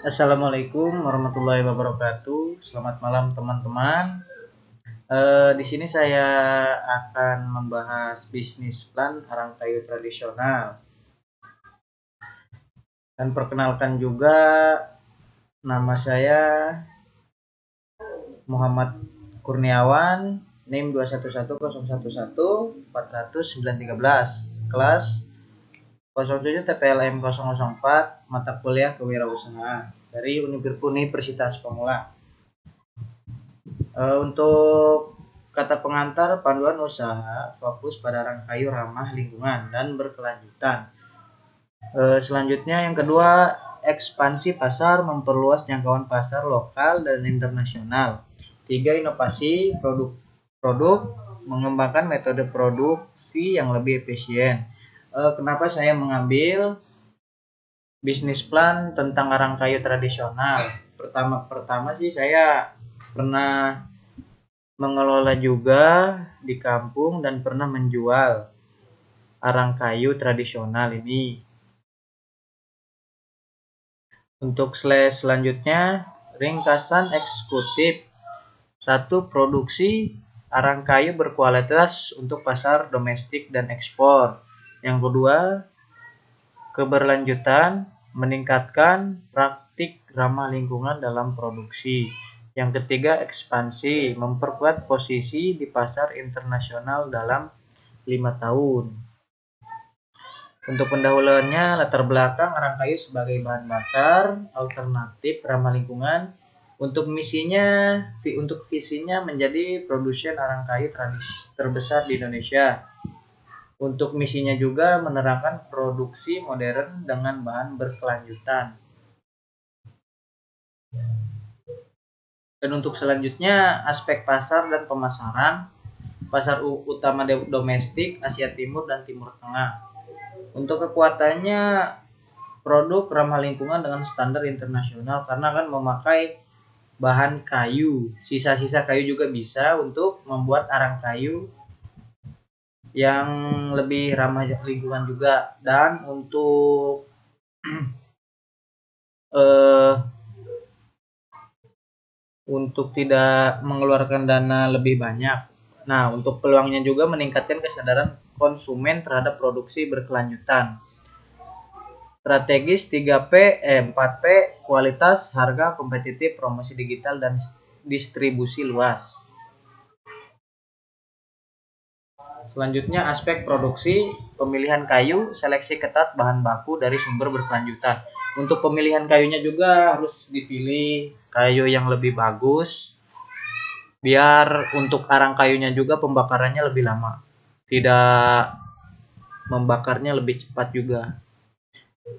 Assalamualaikum warahmatullahi wabarakatuh. Selamat malam teman-teman. Di sini saya akan membahas bisnis plan arang kayu tradisional dan perkenalkan juga nama saya Muhammad Kurniawan, NIM 211011400 kelas 07 TPLM 004, mata kuliah kewirausahaan dari Universitas Pemula. Untuk kata pengantar, panduan usaha fokus pada arang kayu ramah lingkungan dan berkelanjutan. Selanjutnya yang kedua, ekspansi pasar, memperluas jangkauan pasar lokal dan internasional. 3, inovasi produk, mengembangkan metode produksi yang lebih efisien. Kenapa saya mengambil bisnis plan tentang arang kayu tradisional? Pertama sih saya pernah mengelola juga di kampung dan pernah menjual arang kayu tradisional ini. Untuk slide selanjutnya, ringkasan eksekutif. 1. Produksi arang kayu berkualitas untuk pasar domestik dan ekspor. Yang kedua, keberlanjutan, meningkatkan praktik ramah lingkungan dalam produksi. Yang ketiga, ekspansi, memperkuat posisi di pasar internasional dalam 5 tahun. Untuk pendahuluannya, latar belakang arang kayu sebagai bahan bakar alternatif ramah lingkungan. Untuk visinya menjadi produsen arang kayu terbesar di Indonesia. Untuk misinya juga menerapkan produksi modern dengan bahan berkelanjutan. Dan untuk selanjutnya, aspek pasar dan pemasaran. Pasar utama domestik, Asia Timur dan Timur Tengah. Untuk kekuatannya, produk ramah lingkungan dengan standar internasional karena kan memakai bahan kayu. Sisa-sisa kayu juga bisa untuk membuat arang kayu yang lebih ramah lingkungan juga. Dan untuk tidak mengeluarkan dana lebih banyak. Nah, untuk peluangnya juga meningkatkan kesadaran konsumen terhadap produksi berkelanjutan. Strategis 4P, kualitas, harga, kompetitif, promosi digital, dan distribusi luas. Selanjutnya, aspek produksi, pemilihan kayu, seleksi ketat bahan baku dari sumber berkelanjutan. Untuk pemilihan kayunya juga harus dipilih kayu yang lebih bagus, biar untuk arang kayunya juga pembakarannya lebih lama, tidak membakarnya lebih cepat juga.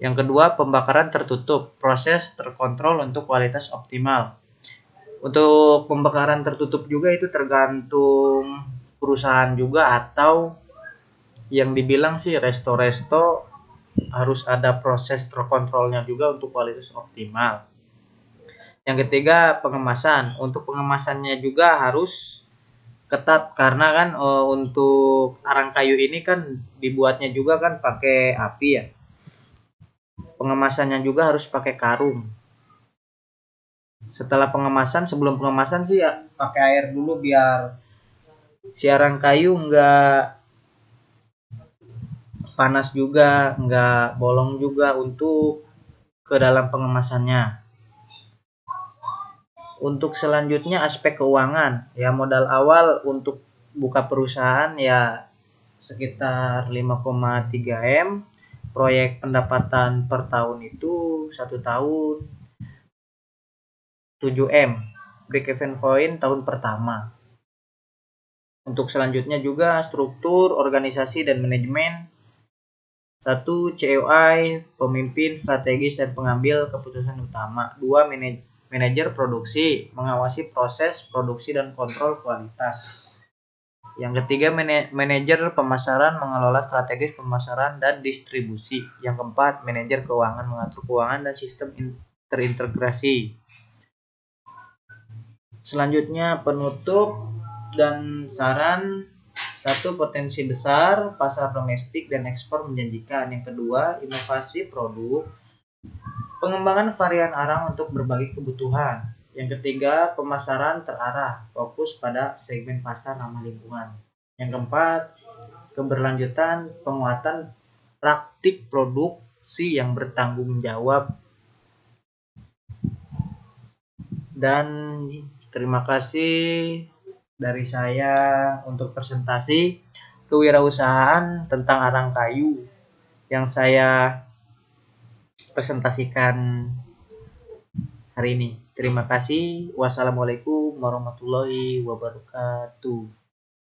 Yang kedua, pembakaran tertutup, proses terkontrol untuk kualitas optimal. Untuk pembakaran tertutup juga itu tergantung perusahaan juga, atau yang dibilang sih resto-resto harus ada proses terkontrolnya juga untuk kualitas optimal. Yang ketiga, pengemasan. Untuk pengemasannya juga harus ketat karena kan untuk arang kayu ini kan dibuatnya juga kan pakai api ya. Pengemasannya juga harus pakai karung. Setelah pengemasan, sebelum pengemasan sih ya pakai air dulu biar si arang kayu enggak panas juga, enggak bolong juga untuk ke dalam pengemasannya. Untuk selanjutnya aspek keuangan, ya modal awal untuk buka perusahaan ya sekitar 5,3 M. Proyek pendapatan per tahun itu 1 tahun 7 M. Break even point tahun pertama. Untuk selanjutnya juga struktur, organisasi dan manajemen. 1. COI, pemimpin strategis dan pengambil keputusan utama. 2. Manajer produksi, mengawasi proses produksi dan kontrol kualitas. Yang ketiga, manajer pemasaran, mengelola strategis pemasaran dan distribusi. Yang keempat, manajer keuangan, mengatur keuangan dan sistem terintegrasi. Selanjutnya, penutup dan saran. 1. Potensi besar, pasar domestik dan ekspor menjanjikan. Yang kedua, inovasi produk, Pengembangan varian arang untuk berbagai kebutuhan. Yang ketiga, pemasaran terarah, fokus pada segmen pasar ramah lingkungan. Yang keempat, keberlanjutan, penguatan praktik produksi yang bertanggung jawab. Dan terima kasih dari saya untuk presentasi kewirausahaan tentang arang kayu yang saya presentasikan hari ini. Terima kasih. Wassalamualaikum warahmatullahi wabarakatuh.